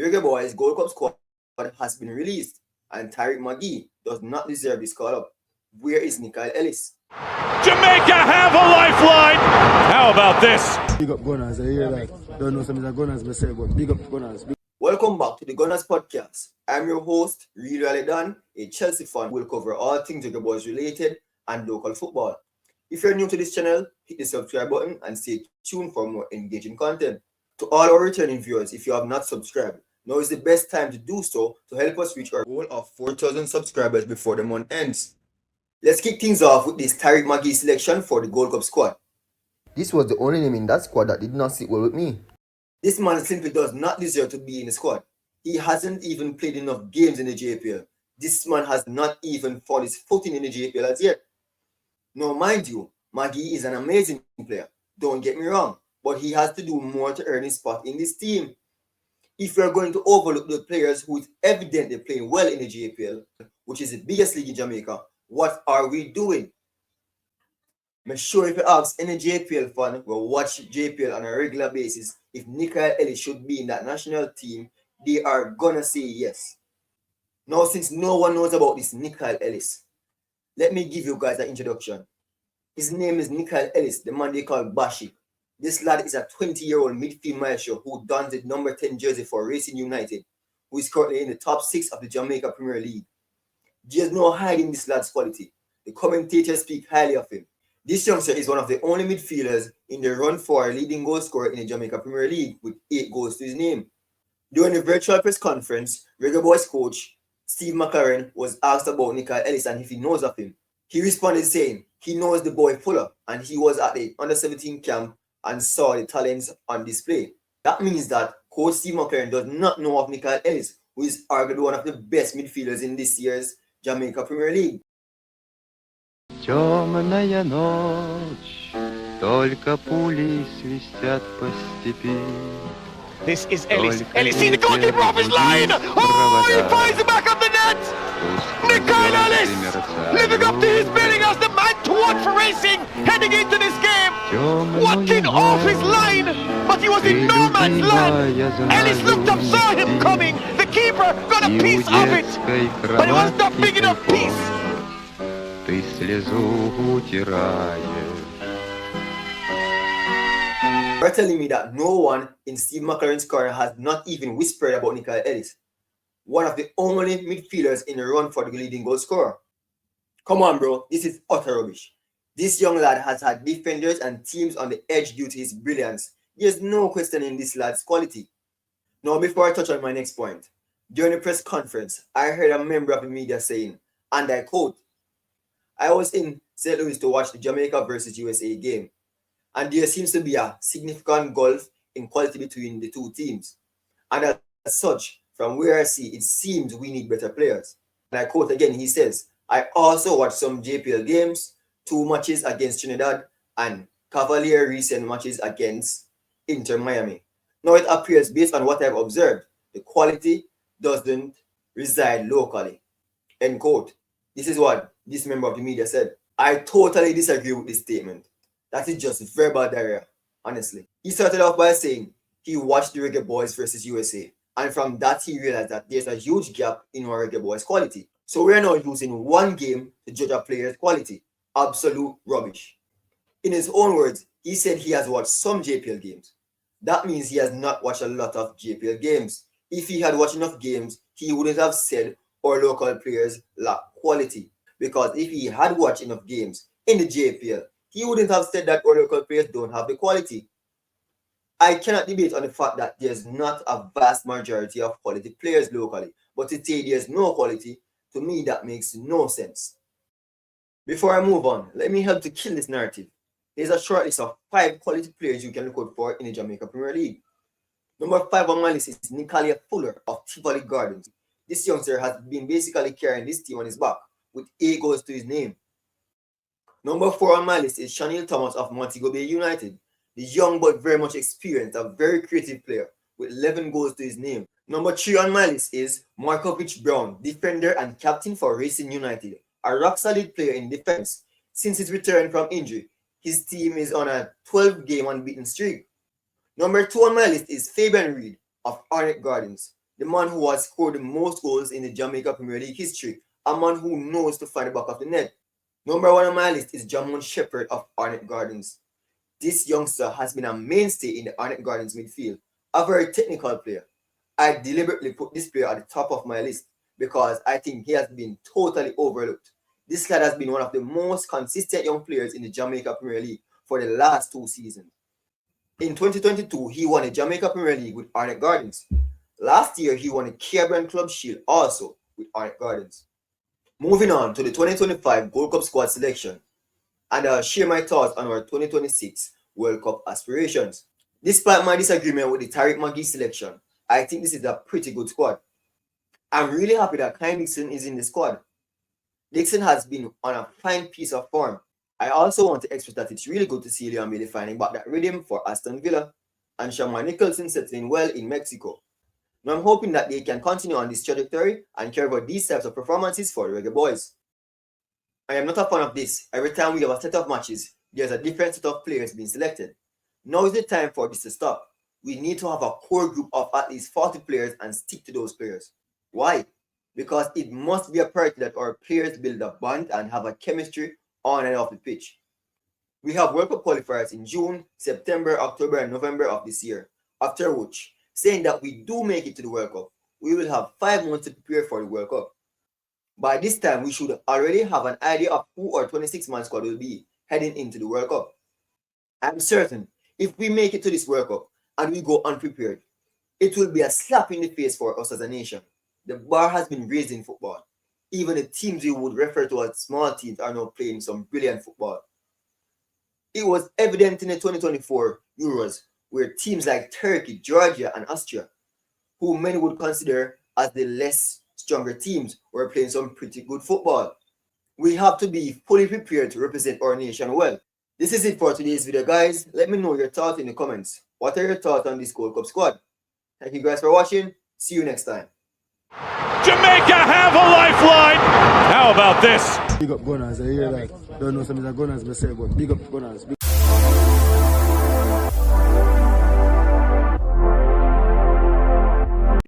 Reggae Boyz Gold Cup squad has been released, and Tyreek Magee does not deserve this call-up. Where is Nickyle Ellis? Jamaica have a lifeline! How about this? Big up Gunnaz, I hear that. Don't know something that Gunnaz will say, but big up Gunnaz. Welcome back to the Gunnaz podcast. I'm your host, Real Dan, a Chelsea fan who will cover all things Reggae Boyz related and local football. If you're new to this channel, hit the subscribe button and stay tuned for more engaging content. To all our returning viewers, if you have not subscribed, now is the best time to do so to help us reach our goal of 4,000 subscribers before the month ends. Let's kick things off with this Tyreek Magee selection for the Gold Cup squad. This was the only name in that squad that did not sit well with me. This man simply does not deserve to be in the squad. He hasn't even played enough games in the JPL. This man has not even found his footing in the JPL as yet. Now, mind you, Magee is an amazing player. Don't get me wrong, but he has to do more to earn his spot in this team. If you're going to overlook the players who is evidently playing well in the JPL, which is the biggest league in Jamaica, what are we doing? I'm sure if you ask any JPL fan who watch JPL on a regular basis, if Nickyle Ellis should be in that national team, they are gonna say yes. Now, since no one knows about this Nickyle Ellis, let me give you guys an introduction. His name is Nickyle Ellis, the man they call Bashi. This lad is a 20-year-old midfield maestro who dons the number 10 jersey for Racing United, who is currently in the top 6 of the Jamaica Premier League. There's no hiding this lad's quality. The commentators speak highly of him. This youngster is one of the only midfielders in the run for a leading goal scorer in the Jamaica Premier League with 8 goals to his name. During the virtual press conference, Reggae Boyz coach Steve McClaren was asked about Nickyle Ellis and if he knows of him. He responded saying he knows the boy Fuller and he was at the under-17 camp and saw the talents on display. That means that coach Steve McClaren does not know of Nickyle Ellis, who is arguably one of the best midfielders in this year's Jamaica Premier League. Темная ночь, только пули свистят по степи. This is Ellis. Ellis, see the goalkeeper off his line! Oh, he finds it back on the net! Nickyle Ellis, living up to his billing as the man to watch for Racing, heading into this game. Watkin off his line, but he was in no man's land. Ellis looked up, saw him coming. The keeper got a piece of it, but it was not big enough piece. Ты слезу утираешь. You're telling me that no one in Steve McClaren's corner has not even whispered about Nickyle Ellis, one of the only midfielders in the run for the leading goal scorer. Come on, bro, this is utter rubbish. This young lad has had defenders and teams on the edge due to his brilliance. There's no questioning this lad's quality. Now, before I touch on my next point, during the press conference, I heard a member of the media saying, and I quote, "I was in St. Louis to watch the Jamaica versus USA game, and there seems to be a significant gulf in quality between the two teams. And as such, from where I see, it seems we need better players." And I quote again, he says, "I also watched some JPL games, 2 matches against Trinidad and Cavalier recent matches against Inter Miami. Now it appears, based on what I've observed, the quality doesn't reside locally." End quote. This is what this member of the media said. I totally disagree with this statement. That is just verbal diarrhea, honestly. He started off by saying he watched the Reggae Boyz versus USA, and from that he realized that there's a huge gap in our Reggae Boyz quality. So we're now using one game to judge a player's quality. Absolute rubbish. In his own words, he said he has watched some JPL games. That means he has not watched a lot of JPL games. If he had watched enough games, he wouldn't have said our local players lack quality. Because if he had watched enough games in the JPL, he wouldn't have said that our local players don't have the quality. I cannot debate on the fact that there's not a vast majority of quality players locally, but to say there's no quality, to me that makes no sense. Before I move on, let me help to kill this narrative. There's a short list of 5 quality players you can look out for in the Jamaica Premier League. Number 5 on my list is Nickyle Fuller of Tivoli Gardens. This youngster has been basically carrying this team on his back, with 8 goals to his name. Number 4 on my list is Chanil Thomas of Montego Bay United. The young but very much experienced, a very creative player with 11 goals to his name. Number 3 on my list is Markovich Brown, defender and captain for Racing United, a rock-solid player in defense. Since his return from injury, his team is on a 12-game unbeaten streak. Number 2 on my list is Fabian Reed of Arnett Gardens. the man who has scored the most goals in the Jamaica Premier League history, a man who knows to find the back of the net. Number 1 on my list is Jamon Shepherd of Arnett Gardens. This youngster has been a mainstay in the Arnett Gardens midfield, a very technical player. I deliberately put this player at the top of my list because I think he has been totally overlooked. This lad has been one of the most consistent young players in the Jamaica Premier League for the last 2 seasons. In 2022, he won the Jamaica Premier League with Arnett Gardens. Last year, he won the Caribbean Club Shield also with Arnett Gardens. Moving on to the 2025 Gold Cup squad selection, and I'll share my thoughts on our 2026 World Cup aspirations. Despite my disagreement with the Tyreek Magee selection, I think this is a pretty good squad. I'm really happy that Kyle Dixon is in the squad. Dixon has been on a fine piece of form. I also want to express that it's really good to see Leon Bailey finding back that rhythm for Aston Villa and Shaman Nicholson settling well in Mexico. Now I'm hoping that they can continue on this trajectory and carry out these types of performances for the Reggae boys. I am not a fan of this. Every time we have a set of matches, there's a different set of players being selected. Now is the time for this to stop. We need to have a core group of at least 40 players and stick to those players. Why? Because it must be a priority that our players build a bond and have a chemistry on and off the pitch. We have World Cup qualifiers in June, September, October, and November of this year, after which, saying that we do make it to the World Cup, we will have 5 months to prepare for the World Cup. By this time, we should already have an idea of who our 26-man squad will be heading into the World Cup. I'm certain if we make it to this World Cup and we go unprepared, it will be a slap in the face for us as a nation. The bar has been raised in football. Even the teams we would refer to as small teams are now playing some brilliant football. It was evident in the 2024 Euros where teams like Turkey, Georgia, and Austria, who many would consider as the less stronger teams, were playing some pretty good football. We have to be fully prepared to represent our nation well. This is it for today's video, guys. Let me know your thoughts in the comments. What are your thoughts on this Gold Cup squad? Thank you guys for watching. See you next time. Jamaica have a lifeline. How about this? Big up Gunnaz, I hear that. Don't know some of the Gunnaz, but say, but big up Gunnaz.